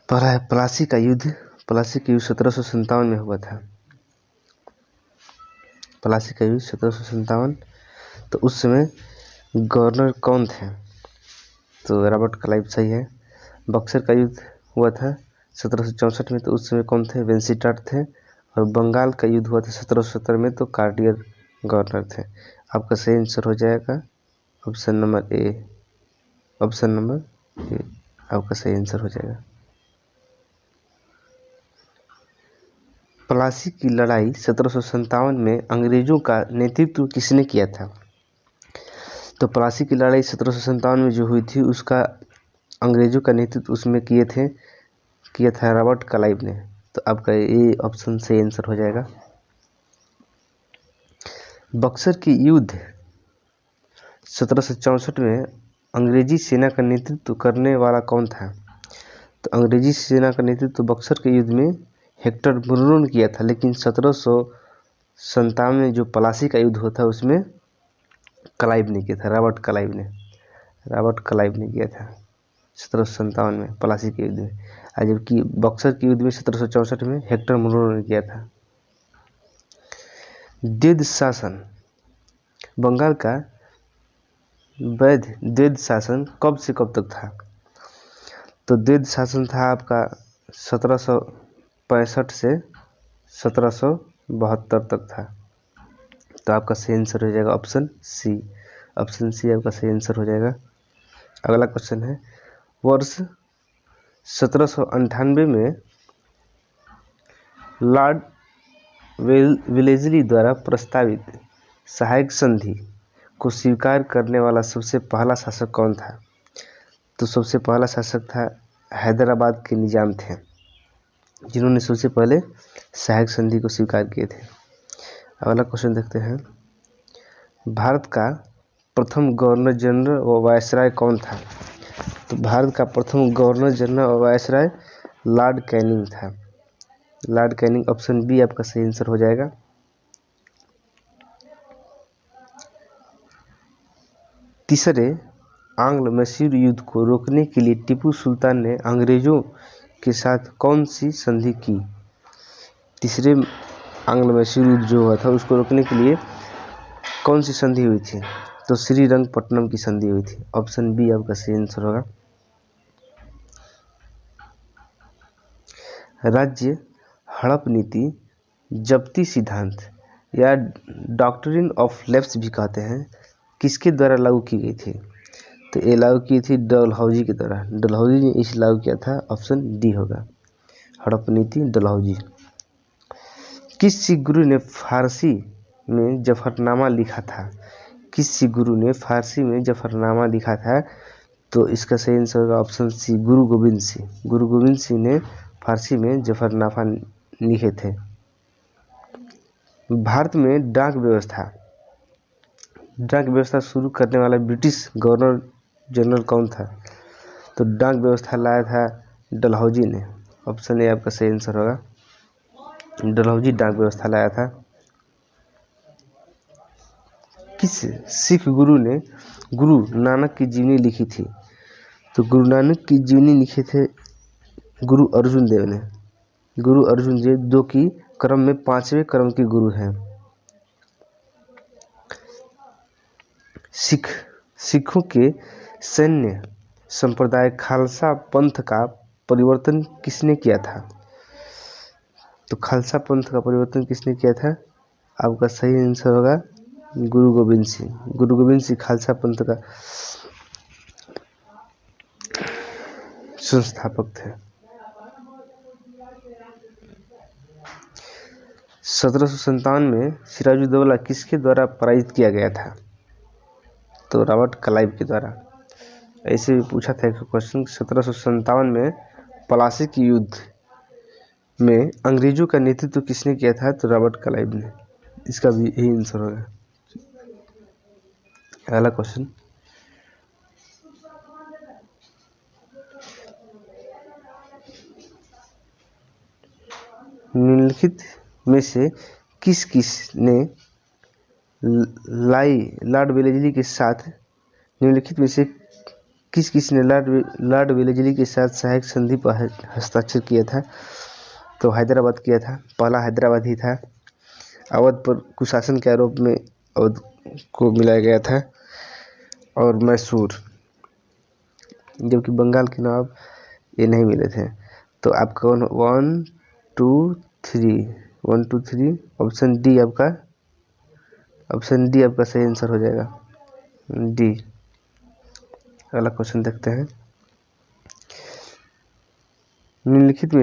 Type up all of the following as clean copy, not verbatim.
पहला है प्लासी का युद्ध। प्लासी का युद्ध 1757 में हुआ था। प्लासी का युद्ध 1757। तो उस समय गवर्नर कौन थे? तो रॉबर्ट क्लाइव सही है। बक्सर का युद्ध हुआ था 1764 में, तो उस समय कौन थे? वेंसिटाट थे। और बंगाल का युद्ध हुआ था 1770 में, तो कार्टियर गवर्नर थे। आपका सही आंसर हो जाएगा option number A. Option number A आपका सही आंसर हो जाएगा। प्लासी की लड़ाई 1757 में अंग्रेजों का नेतृत्व किसने किया था? तो प्लासी की लड़ाई 1757 में जो हुई थी, उसका अंग्रेजों का नेतृत्व उसमें किया था रॉबर्ट क्लाइव ने। तो आपका ये ऑप्शन सही आंसर हो जाएगा। बक्सर की युद्ध 1764 में अंग्रेजी सेना का नेतृत्व करने वाला कौन था? तो अंग्रेजी सेना का नेतृत्व बक्सर के युद्ध में हेक्टर मुर्रो ने किया था, लेकिन 1757 में जो प्लासी का युद्ध हुआ था उसमें क्लाइव ने किया था, रॉबर्ट क्लाइव ने किया था 1757 में प्लासी के युद्ध में। और जबकि बक्सर के युद्ध में 1764 में हेक्टर मुर्रो ने किया था। द्वैध शासन, बंगाल का द्वैध शासन कब से कब तक था? तो द्वैध शासन था आपका 1765 से 1772 तक था। तो आपका सही आंसर हो जाएगा ऑप्शन सी। ऑप्शन सी आपका सही आंसर हो जाएगा। अगला क्वेश्चन है, वर्ष 1798 में लॉर्ड वेलेस्ली द्वारा प्रस्तावित सहायक संधि को स्वीकार करने वाला सबसे पहला शासक कौन था? तो सबसे पहला शासक था हैदराबाद के निजाम थे, जिन्होंने सबसे पहले सहायक संधि को स्वीकार किए थे। अगला क्वेश्चन देखते हैं, भारत का प्रथम गवर्नर जनरल व वायसराय कौन था? तो भारत का प्रथम गवर्नर जनरल व वायसराय लॉर्ड कैनिंग था। लॉर्ड कैनिंग, ऑप्शन बी आपका सही आंसर हो जाएगा। तीसरे आंग्ल मैसूर युद्ध को रोकने के लिए टीपू सुल्तान ने अंग्रेजों के साथ कौन सी संधि की? तीसरे आंग्ल मैसूर युद्ध जो हुआ था उसको रोकने के लिए कौन सी संधि हुई थी? तो श्रीरंगपट्टनम की संधि हुई थी। ऑप्शन बी आपका सही आंसर होगा। राज्य हड़प नीति, जब्ती सिद्धांत या डॉक्ट्रिन ऑफ लैप्स भी कहते हैं, किसके द्वारा लागू की गई थी? तो ये लागू की थी डलहौजी के द्वारा। डलहौजी ने इसे लागू किया था। ऑप्शन डी होगा, हड़प नीति डलहौजी। किस सिख गुरु ने फारसी में जफरनामा लिखा था? किस सिख गुरु ने फारसी में जफरनामा लिखा था? तो इसका सही आंसर होगा ऑप्शन सी, गुरु गोविंद सिंह। गुरु गोविंद सिंह ने फारसी में जफरनामा लिखे थे। भारत में डाक व्यवस्था शुरू करने वाला ब्रिटिश गवर्नर जनरल कौन था? तो डाक व्यवस्था लाया था डलहौजी ने। ऑप्शन ए आपका सही आंसर होगा, डलहौजी डाक व्यवस्था लाया था। किस सिख गुरु ने गुरु नानक की जीवनी लिखी थी? तो गुरु नानक की जीवनी लिखे थे गुरु अर्जुन देव ने। गुरु अर्जुन देव जो कि क्रम में 5वें क्रम के गुरु हैं। सिखों के सैन्य संप्रदाय खालसा पंथ का परिवर्तन किसने किया था? तो खालसा पंथ का परिवर्तन किसने किया था? आपका सही आंसर होगा गुरु गोविंद सिंह। गुरु गोविंद सिंह खालसा पंथ का संस्थापक थे। 1757 में सिराजुद्दौला किसके द्वारा पराजित किया गया था? तो रॉबर्ट क्लाइव के द्वारा। ऐसे भी पूछा था एक क्वेश्चन, 1757 में प्लासी की युद्ध में अंग्रेजों का नेतृत्व किसने किया था? तो रॉबर्ट क्लाइव ने। इसका भी यही आंसर होगा। अगला क्वेश्चन, निम्नलिखित में से किस ने लॉर्ड वेलेस्ली के साथ निम्नलिखित में से किसने लॉर्ड वेलेस्ली के साथ सहायक संधि पर हस्ताक्षर किया था? तो हैदराबाद किया था, पहला हैदराबाद ही था। अवध पर कुशासन के आरोप में अवध को मिलाया गया था, और मैसूर, जबकि बंगाल के नवाब ये नहीं मिले थे। तो आपका 1 2 3 ऑप्शन डी आपका सही आंसर हो जाएगा, डी। अगला क्वेश्चन देखते हैं। निम्नलिखित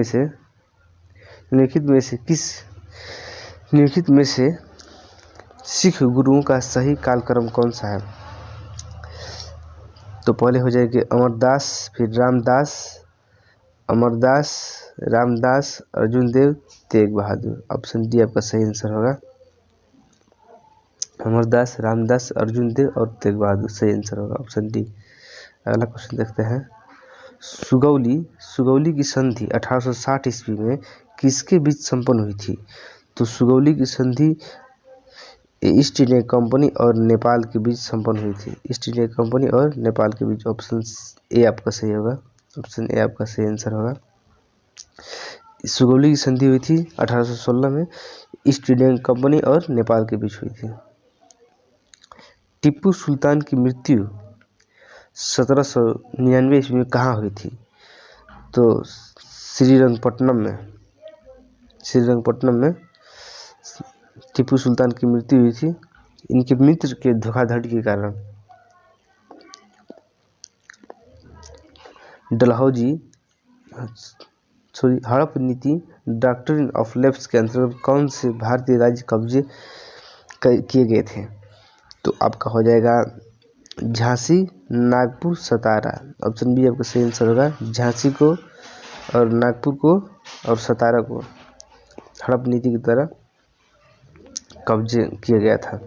में से सिख गुरुओं का सही कालक्रम कौन सा है? तो पहले हो जाएगी अमरदास, फिर रामदास, अर्जुन देव, तेग बहादुर। ऑप्शन डी आपका सही आंसर होगा, अमरदास, रामदास, अर्जुन देव और तेग बहादुर सही आंसर होगा, ऑप्शन डी। अगला क्वेश्चन देखते हैं। सुगौली की संधि 1860 ईस्वी में किसके बीच संपन्न हुई थी? तो सुगौली की संधि ईस्ट इंडिया कंपनी और नेपाल के बीच संपन्न हुई थी, ईस्ट इंडिया कंपनी और नेपाल के बीच। ऑप्शन ए आपका सही होगा, ऑप्शन ए आपका सही आंसर होगा। सुगौली की संधि हुई थी 1816 में, ईस्ट इंडिया कंपनी और नेपाल के बीच हुई थी। टीपू सुल्तान की मृत्यु 1799 ईस्वी में कहाँ हुई थी? तो श्रीरंगपट्टनम में टीपू सुल्तान की मृत्यु हुई थी, इनके मित्र के धोखाधड़ी के कारण। हड़प नीति डॉक्ट्रिन ऑफ लेफ्ट के अंतर्गत कौन से भारतीय राज्य कब्जे किए गए थे? तो आपका हो जाएगा झांसी, नागपुर, सतारा। ऑप्शन बी आपका सही आंसर होगा, झांसी को और नागपुर को और सतारा को हड़प नीति की तरह कब्जे किया गया था।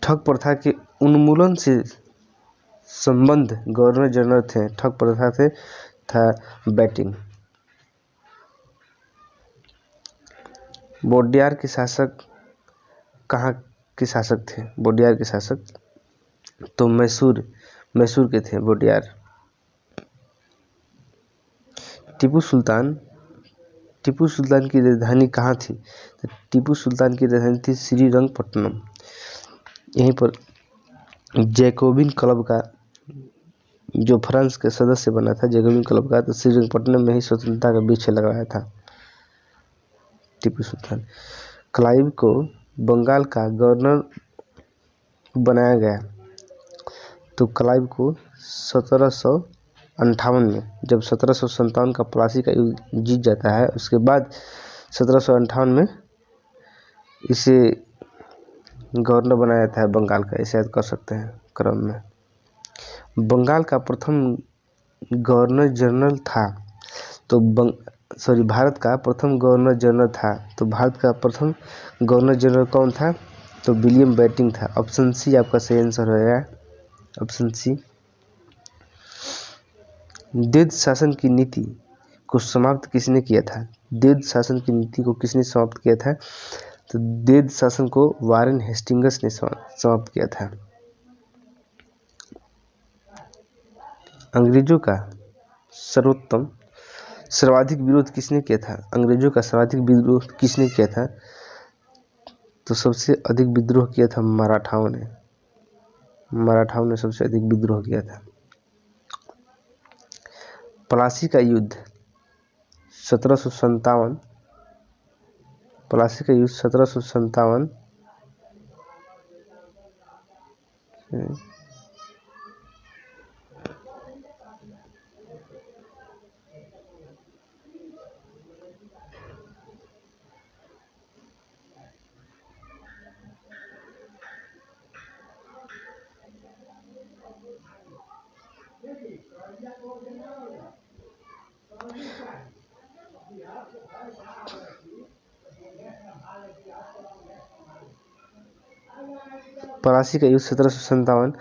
ठग प्रथा के उन्मूलन से संबंध गवर्नर जनरल थे, ठग प्रथा से था बैटिंग। बोडियार के शासक कहाँ के शासक थे? बोडियार के शासक तो मैसूर के थे बोडियार। टीपू सुल्तान की राजधानी कहाँ थी? तो टीपू सुल्तान की राजधानी थी श्रीरंगपट्टनम। यहीं पर जैकोबिन क्लब का जो फ्रांस के सदस्य बना था, जैकोबिन क्लब का, तो श्रीरंगपट्टनम में ही स्वतंत्रता का वृक्ष लगाया था टीपू सुल्तान। क्लाइव को बंगाल का गवर्नर बनाया गया। तो क्लाइव को 1758 में, जब 1757 का प्लासी का युद्ध जीत जाता है, उसके बाद 1758 में इसे गवर्नर बनाया था बंगाल का, ऐसे याद कर सकते हैं क्रम में। बंगाल का प्रथम गवर्नर जनरल था, तो भारत का प्रथम गवर्नर जनरल था, तो भारत का प्रथम गवर्नर जनरल कौन था? तो विलियम बेंटिंक था। ऑप्शन सी आपका सही आंसर होगा, ऑप्शन सी। द्वैध शासन की नीति को समाप्त किसने किया था? द्वैध शासन की नीति को किसने समाप्त किया था? तो द्वैध शासन को वारेन हेस्टिंग्स ने समाप्त किया था। अंग्रेजों का सर्वाधिक विरोध किसने किया था? अंग्रेजों का सर्वाधिक विद्रोह किसने किया था? तो सबसे अधिक विद्रोह किया था मराठाओं ने सबसे अधिक विद्रोह किया था। प्लासी का युद्ध 1757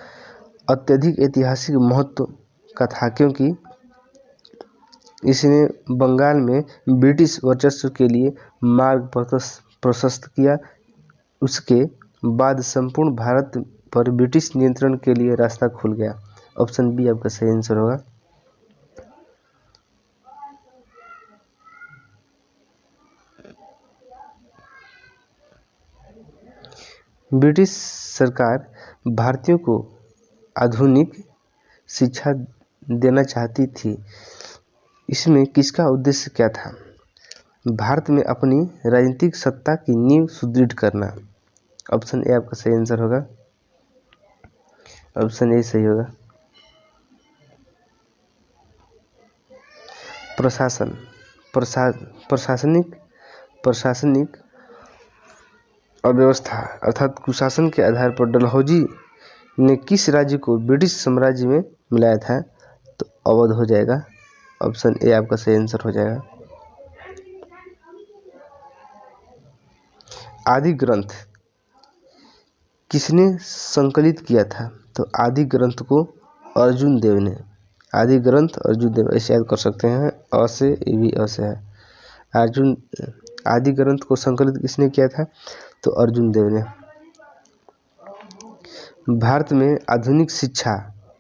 अत्यधिक ऐतिहासिक महत्व का था, क्योंकि इसने बंगाल में ब्रिटिश वर्चस्व के लिए मार्ग प्रशस्त किया। उसके बाद संपूर्ण भारत पर ब्रिटिश नियंत्रण के लिए रास्ता खुल गया। ऑप्शन बी आपका सही आंसर होगा। ब्रिटिश सरकार भारतीयों को आधुनिक शिक्षा देना चाहती थी। इसमें किसका उद्देश्य क्या था? भारत में अपनी राजनीतिक सत्ता की नींव सुदृढ़ करना। ऑप्शन ए आपका सही आंसर होगा। ऑप्शन ए सही होगा। प्रशासनिक अव्यवस्था अर्थात कुशासन के आधार पर डलहौजी ने किस राज्य को ब्रिटिश साम्राज्य में मिलाया था? तो अवध हो जाएगा। ऑप्शन ए आपका सही आंसर हो जाएगा। आदि ग्रंथ किसने संकलित किया था? तो आदि ग्रंथ को अर्जुन देव ने। आदि ग्रंथ अर्जुन देव, ऐसे याद कर सकते हैं। अ से ये भी अ से है। अर्जुन आदि ग्रंथ को संकलित किसने किया था? तो अर्जुन देव ने। भारत में आधुनिक शिक्षा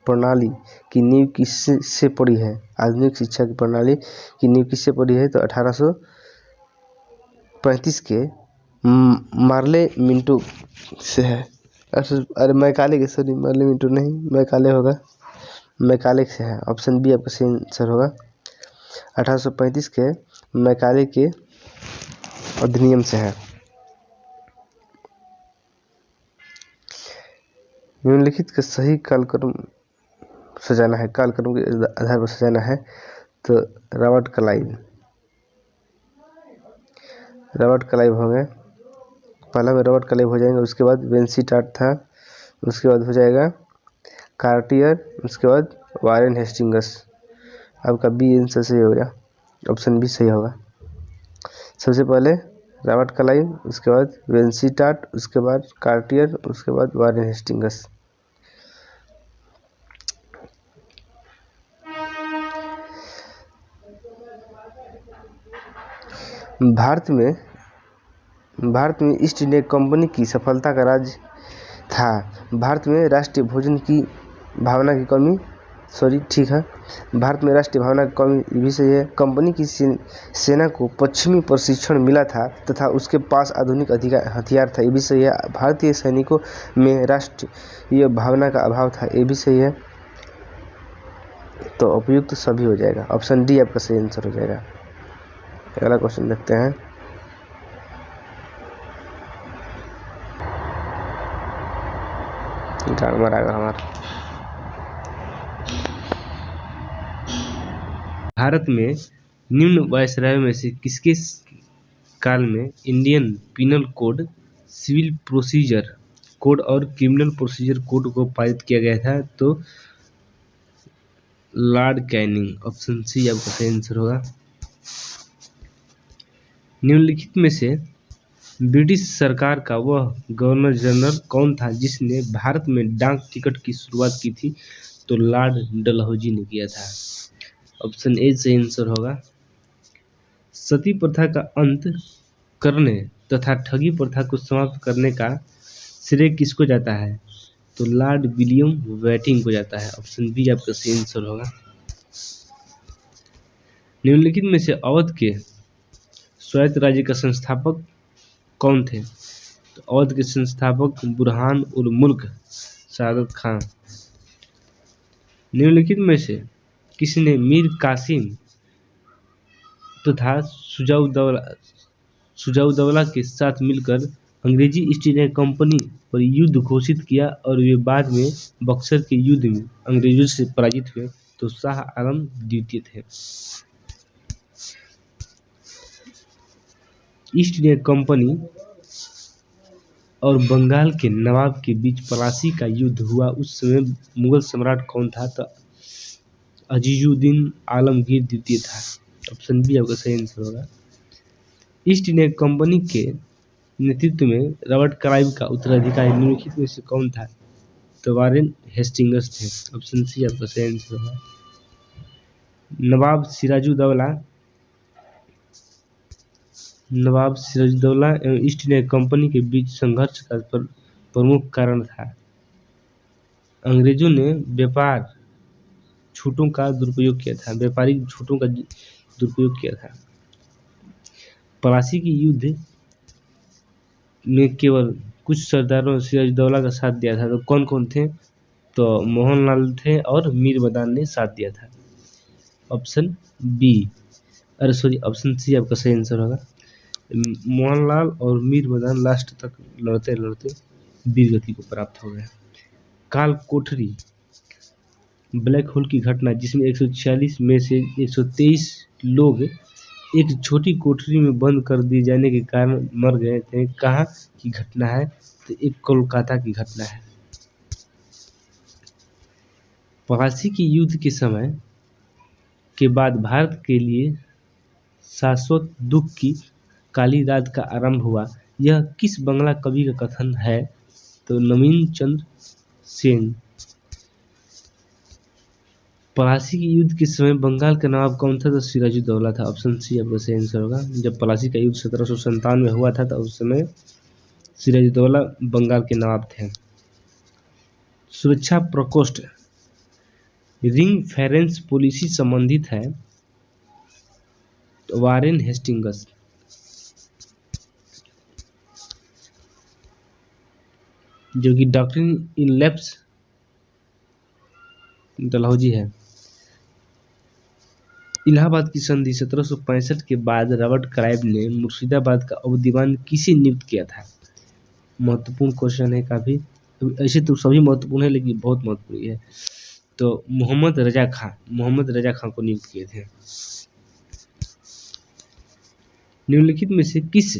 प्रणाली की नींव किससे पड़ी है? आधुनिक शिक्षा की प्रणाली की नींव किससे पड़ी है? तो 1835 के मार्ले मिंटो से है। अरे मैकाले के, सॉरी मार्ले मिंटो नहीं, मैकाले होगा। मैकाले से है। ऑप्शन बी आपका सही आंसर होगा। 1835 के मैकाले के अधिनियम से है। निम्नलिखित का सही कालक्रम सजाना है, कालक्रम के आधार पर सजाना है। तो रॉबर्ट क्लाइव हो गए। पहला में रॉबर्ट क्लाइव हो जाएंगे, उसके बाद वेंसीटाट था, उसके बाद हो जाएगा कार्टियर, उसके बाद वारेन हेस्टिंगस। आपका बी आंसर सही हो गया। ऑप्शन बी सही होगा। सबसे पहले रॉबर्ट क्लाइव, उसके बाद वेंसीटाट, उसके बाद कार्टियर, उसके बाद वारेन हेस्टिंगस। भारत में ईस्ट इंडिया कंपनी की सफलता का राज था। भारत में राष्ट्रीय भोजन की भावना की कमी, ठीक है, भारत में राष्ट्रीय भावना की कमी भी सही है। कंपनी की सेना को पश्चिमी प्रशिक्षण मिला था तथा उसके पास आधुनिक हथियार था, ये भी सही है। भारतीय सैनिकों में राष्ट्रीय भावना का अभाव था, ये भी सही है। तो उपयुक्त सभी हो जाएगा। ऑप्शन डी आपका सही आंसर हो जाएगा। अगला क्वेश्चन देखते हैं। जानवर आएगा हमारा। भारत में निम्न वायसराय में से किसके काल में Indian penal code, civil procedure code और क्रिमिनल प्रोसीजर कोड को पारित किया गया था? तो लॉर्ड कैनिंग। ऑप्शन सी आपका सही आंसर होगा। निम्नलिखित में से ब्रिटिश सरकार का वह गवर्नर जनरल कौन था जिसने भारत में डाक टिकट की शुरुआत की थी? तो लॉर्ड डलहौजी ने किया था। ऑप्शन ए सही आंसर होगा। सती प्रथा का अंत करने तथा ठगी प्रथा को समाप्त करने का श्रेय किसको जाता है? तो लॉर्ड विलियम वेटिंग को जाता है। ऑप्शन बी आपका सही आंसर होगा। निम्नलिखित में से अवध के स्वायत्त राज्य का संस्थापक कौन थे? तो अवध के संस्थापक बुरहान उल मुल्क सादत खान। निम्नलिखित में से किसने मीर कासिम तथा सुजाउद्दौला के साथ मिलकर अंग्रेजी ईस्ट इंडिया कंपनी पर युद्ध घोषित किया और वे बाद में बक्सर के युद्ध में अंग्रेजों से पराजित हुए? तो शाह आलम द्वितीय थे। ईस्ट इंडिया कंपनी और बंगाल के नवाब के बीच पलासी का युद्ध हुआ, उस समय मुगल सम्राट कौन था? तो अजीजुद्दीन आलमगीर द्वितीय था। ऑप्शन बी आपका सही आंसर होगा। ईस्ट इंडिया कंपनी के नेतृत्व में रॉबर्ट क्लाइव का उत्तराधिकारी निम्नलिखित में से कौन था? तो वारेन हेस्टिंगस थे। ऑप्शन सी आपका सही आंसर होगा। नवाब सिराजुद्दौला एवं ईस्ट इंडिया कंपनी के बीच संघर्ष का प्रमुख कारण था अंग्रेजों ने व्यापार छूटों का दुरुपयोग किया था, व्यापारिक छूटों का दुरुपयोग किया था। प्लासी के युद्ध में केवल कुछ सरदारों सिराजुद्दौला का साथ दिया था। तो कौन कौन थे? तो मोहनलाल थे और मीर बदान ने साथ दिया था। ऑप्शन बी, अरे सॉरी, ऑप्शन सी आपका सही आंसर होगा। मोहनलाल और मीर बदान लास्ट तक लड़ते लड़ते वीर गति को प्राप्त हो गए। काल कोठरी ब्लैक होल की घटना, जिसमें 146 में से 123 लोग एक छोटी कोठरी में बंद कर दिए जाने के कारण मर गए थे, कहाँ की घटना है? तो एक कोलकाता की घटना है। प्लासी के युद्ध के समय के बाद भारत के लिए शाश्वत दुख की काली रात का आरंभ हुआ। यह किस बंगला कवि का कथन है? तो नवीन चंद्र सेन। प्लासी के युद्ध के समय बंगाल का नवाब कौन था? तो सिराजुद्दौला था। ऑप्शन सी आपका सही आंसर होगा। जब प्लासी का युद्ध 1757 में हुआ था, तो उस समय सिराजुद्दौला बंगाल के नवाब थे। सुरक्षा प्रकोष्ठ रिंग फेरेंस पॉलिसी संबंधित है तो वारेन हेस्टिंग्स। जो कि डॉक्ट्रिन इन लैप्स डलहौजी है। इलाहाबाद की संधि 1765 के बाद रॉबर्ट क्लाइव ने मुर्शिदाबाद का उपदीवान किसे नियुक्त किया था? महत्वपूर्ण क्वेश्चन है काफी। ऐसे तो सभी महत्वपूर्ण है, लेकिन बहुत महत्वपूर्ण है। तो मोहम्मद रजा खां को नियुक्त किए थे। निम्नलिखित में से किस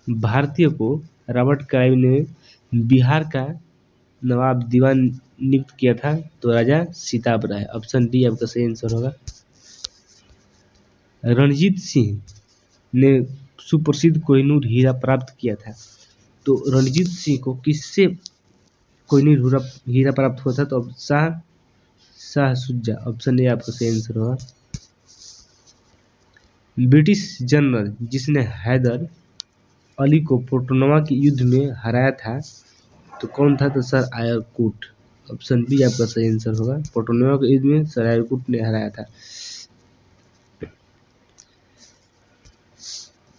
भारतीय को रॉबर्ट क्लाइव ने बिहार का नवाब दीवान नियुक्त किया था? तो राजा सिताब राय। ऑप्शन डी आपका सही आंसर होगा। रणजीत सिंह ने सुप्रसिद्ध कोहिनूर हीरा प्राप्त किया था। तो रणजीत सिंह को किससे कोहिनूर हीरा प्राप्त हुआ था? तो शाह सुजा। ऑप्शन ए आपका सही आंसर होगा। ब्रिटिश जनरल जिसने हैदर अली को पोर्टनोवा के युद्ध में हराया था, तो कौन था? तो सर आयरकुट। ऑप्शन बी आपका सही आंसर होगा। पोर्टनोवा के युद्ध में सर आयरकुट ने हराया था।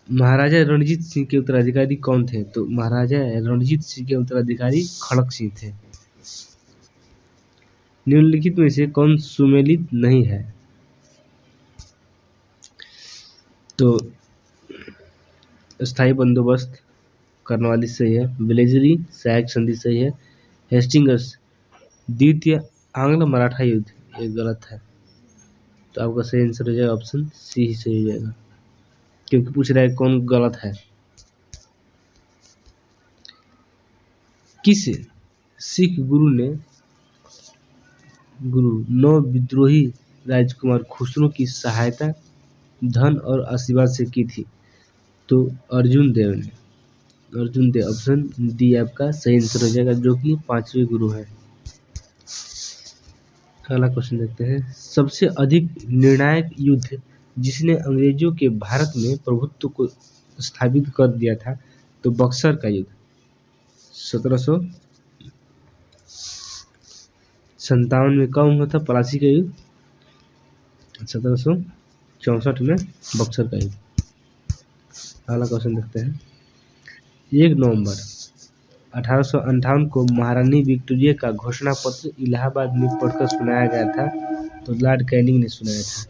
महाराजा रणजीत सिंह के उत्तराधिकारी कौन थे? तो महाराजा रणजीत सिंह के उत्तराधिकारी खड़क सिंह थे। निम्नलिखित में से कौन सुमेलित नहीं है? तो स्थायी बंदोबस्त कर्नवालिस सही है। वेलेस्ली सहायक संधि सही है। हेस्टिंग्स द्वितीय आंग्ल मराठा युद्ध, ये गलत है। तो आपका सही आंसर हो जाएगा ऑप्शन सी ही सही हो जाएगा, क्योंकि पूछ रहा है कौन गलत है। किस सिख गुरु 9 विद्रोही राजकुमार खुसरो की सहायता धन और आशीर्वाद से की थी? तो अर्जुन देव ने। अर्जुन देव। ऑप्शन डी आपका सही आंसर हो जाएगा, जो कि 5वें गुरु है। अगला क्वेश्चन देखते हैं। सबसे अधिक निर्णायक युद्ध जिसने अंग्रेजों के भारत में प्रभुत्व को स्थापित कर दिया था, तो बक्सर का युद्ध 1757 में। कौन हुआ था? प्लासी का युद्ध 1764 में, बक्सर का युद्ध। अगला क्वेश्चन देखते हैं। 1 नवंबर 1858 को महारानी विक्टोरिया का घोषणा पत्र इलाहाबाद में पढ़कर सुनाया गया था, तो लॉर्ड कैनिंग ने सुनाया था।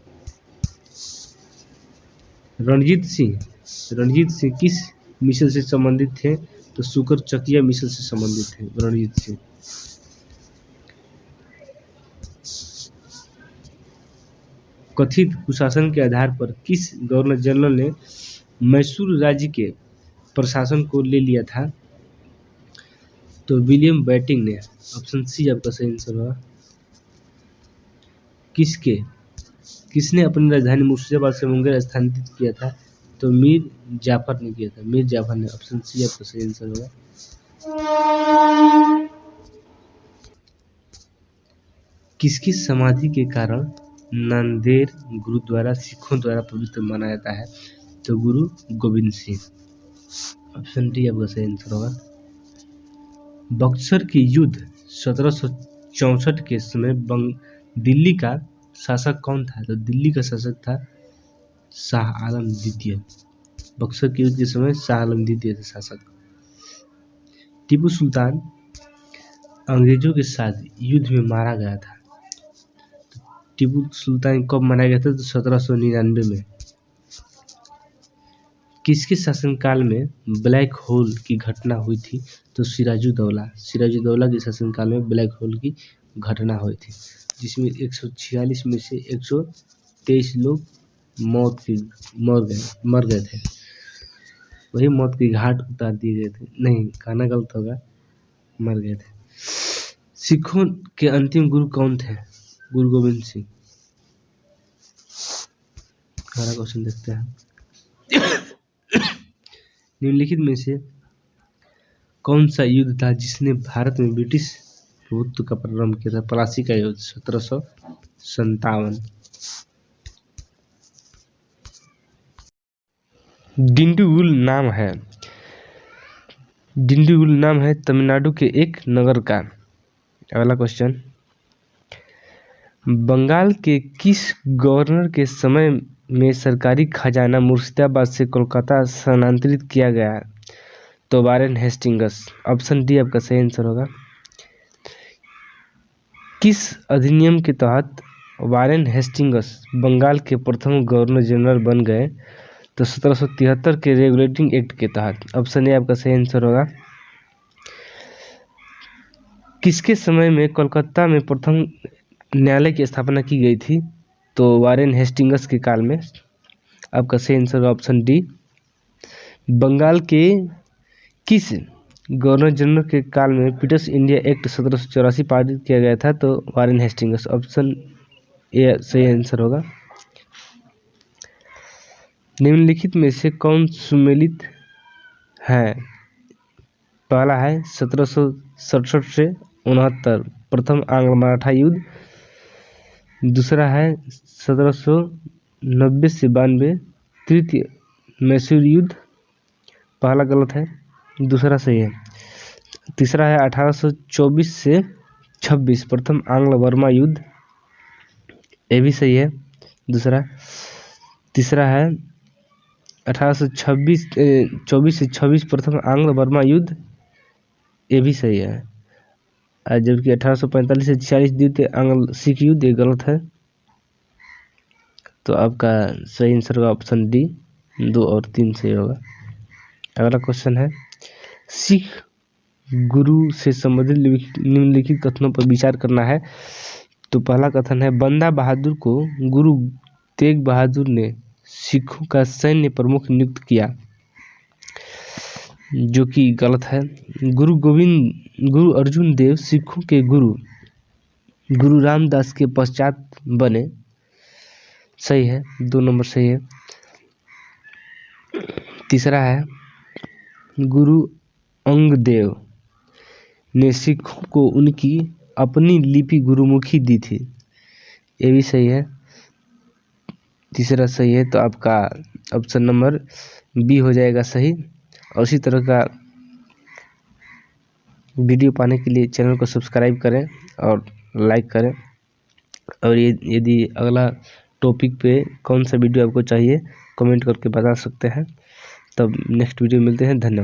रणजीत सिंह किस मिसल से संबंधित थे? तो शुकर चकिया मिसल से संबंधित थे रणजीत सिंह। कथित कुशासन के आधार पर किस गवर्नर जनरल ने मैसूर राज्य के प्रशासन को ले लिया था? तो विलियम बेटिंग ने। ऑप्शन सी आपका सही आंसर होगा। किसने अपनी राजधानी मुर्शिदाबाद से मुंगेर स्थानांतरित किया था? तो मीर जाफर ने किया था। मीर जाफर ने। ऑप्शन सी आपका सही आंसर होगा। किसकी समाधि के कारण नांदेड़ गुरुद्वारा सिखों द्वारा पवित्र माना जाता है? तो गुरु गोविंद सिंह। ऑप्शन डी आपका सही आंसर होगा। बक्सर के युद्ध 1964 के समय दिल्ली का शासक कौन था? तो दिल्ली का शासक था शाह आलम द्वितीय। बक्सर के युद्ध के समय शाह आलम द्वितीय थे शासक। टीपू सुल्तान अंग्रेजों के साथ युद्ध में मारा गया था। टीपू सुल्तान कब मारा गया था? तो 1799 में। किसके शासनकाल में ब्लैक होल की घटना हुई थी? तो सिराजुद्दौला के शासनकाल में ब्लैक होल की घटना हुई थी, जिसमें 146 में से 123 लोग मर गए थे। वही मौत की घाट उतार दिए गए थे। नहीं, कहना गलत होगा, मर गए थे। सिखों के अंतिम गुरु कौन थे? गुरु गोविंद सिंह। अगला क्वेश्चन देखते हैं। निम्नलिखित में से कौन सा युद्ध था जिसने भारत में ब्रिटिश प्रभुत्व का प्रारंभ किया था? प्लासी का युद्ध 1757। डिंडीगुल नाम है तमिलनाडु के एक नगर का। अगला क्वेश्चन, बंगाल के किस गवर्नर के समय में सरकारी खजाना मुर्शिदाबाद से कोलकाता स्थानांतरित किया गया? तो वारेन हेस्टिंग्स। ऑप्शन डी आपका सही आंसर होगा। किस अधिनियम के तहत वारेन हेस्टिंग्स बंगाल के प्रथम गवर्नर जनरल बन गए? तो 1773 के रेगुलेटिंग एक्ट के तहत। ऑप्शन ए आपका सही आंसर होगा। किसके समय में कोलकाता में प्रथम न्यायालय की स्थापना की गई थी? तो वारेन हेस्टिंग्स के काल में। आपका सही आंसर होगा ऑप्शन डी। बंगाल के किस गवर्नर जनरल के काल में पीटर्स इंडिया एक्ट 1784 पारित किया गया था? तो वारेन हेस्टिंग्स। ऑप्शन ए सही आंसर होगा। निम्नलिखित में से कौन सुमेलित है? पहला है 1767 से 69 प्रथम आंग्ल मराठा युद्ध। दूसरा है 1790 से 92 तृतीय मैसूर युद्ध। पहला गलत है, दूसरा सही है। तीसरा है 1824 से 26 प्रथम आंग्ल बर्मा युद्ध। ये भी सही है, दूसरा। तीसरा है 24 से 26 प्रथम आंग्ल बर्मा युद्ध। ये भी सही है। जबकि 1845 से 46 द्वितीय आंग्ल सिख युद्ध, ये गलत है। तो आपका सही आंसर होगा ऑप्शन डी, 2 और 3 सही होगा। अगला क्वेश्चन है, सिख गुरु से संबंधित निम्नलिखित कथनों पर विचार करना है। तो पहला कथन है, बंदा बहादुर को गुरु तेग बहादुर ने सिखों का सैन्य प्रमुख नियुक्त किया, जो कि गलत है। गुरु अर्जुन देव सिखों के गुरु रामदास के पश्चात बने। सही है, 2 नंबर सही है। तीसरा है, गुरु अंगदेव ने सिखों को उनकी अपनी लिपि गुरुमुखी दी थी। ये भी सही है, तीसरा सही है। तो आपका ऑप्शन नंबर बी हो जाएगा सही। और उसी तरह का वीडियो पाने के लिए चैनल को सब्सक्राइब करें और लाइक करें। और ये यदि अगला टॉपिक पे कौन सा वीडियो आपको चाहिए कमेंट करके बता सकते हैं। तब नेक्स्ट वीडियो मिलते हैं। धन्यवाद।